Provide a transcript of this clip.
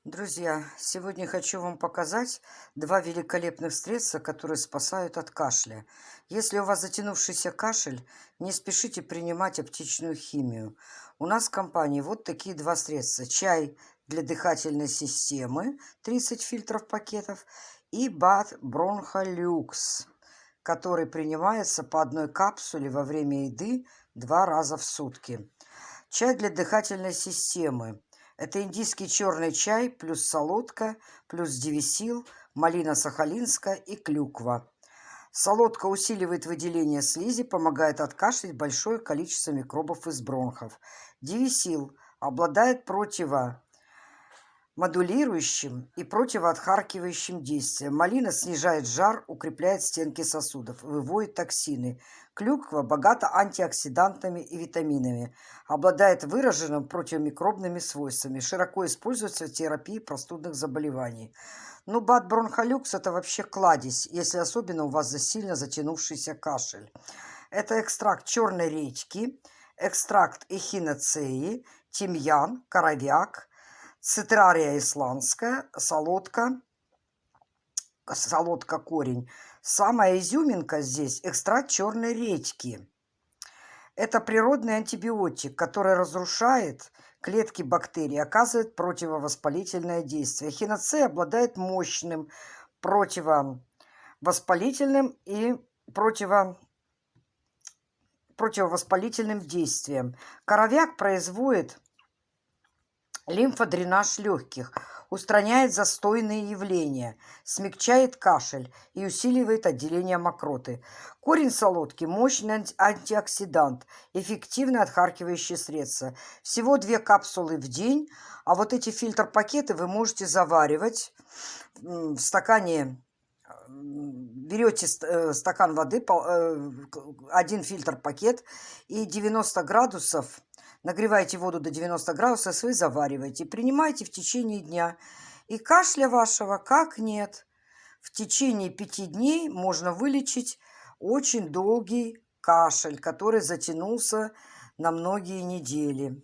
Друзья, сегодня хочу вам показать два великолепных средства, которые спасают от кашля. Если у вас затянувшийся кашель, не спешите принимать аптечную химию. У нас в компании вот такие два средства. Чай для дыхательной системы, 30 фильтров пакетов, и БАД Бронхолюкс, который принимается по одной капсуле во время еды 2 раза в сутки. Чай для дыхательной системы. Это индийский черный чай, плюс солодка, плюс девисил, малина сахалинская и клюква. Солодка усиливает выделение слизи, помогает откашлять большое количество микробов из бронхов. Девисил обладает противомодулирующим и противоотхаркивающим действием. Малина снижает жар, укрепляет стенки сосудов, выводит токсины. Клюква богата антиоксидантами и витаминами, обладает выраженными противомикробными свойствами, широко используется в терапии простудных заболеваний. Ну, БАД Бронхолюкс – это вообще кладезь, если особенно у вас сильно затянувшийся кашель. Это экстракт черной редьки, экстракт эхиноцеи, тимьян, коровяк, цитрария исландская, солодка корень. Самая изюминка здесь – экстракт черной редьки. Это природный антибиотик, который разрушает клетки бактерий, оказывает противовоспалительное действие. Эхиноцея обладает мощным противовоспалительным и противовоспалительным действием. Коровяк производит лимфодренаж легких, устраняет застойные явления, смягчает кашель и усиливает отделение мокроты. Корень солодки – мощный антиоксидант, эффективное отхаркивающее средство. Всего 2 капсулы в день, а вот эти фильтр-пакеты вы можете заваривать в стакане. Берете стакан воды, 1 фильтр-пакет и 90 градусов. Нагреваете воду до 90 градусов, вы завариваете. Принимайте в течение дня. И кашля вашего как нет. В течение 5 дней можно вылечить очень долгий кашель, который затянулся на многие недели.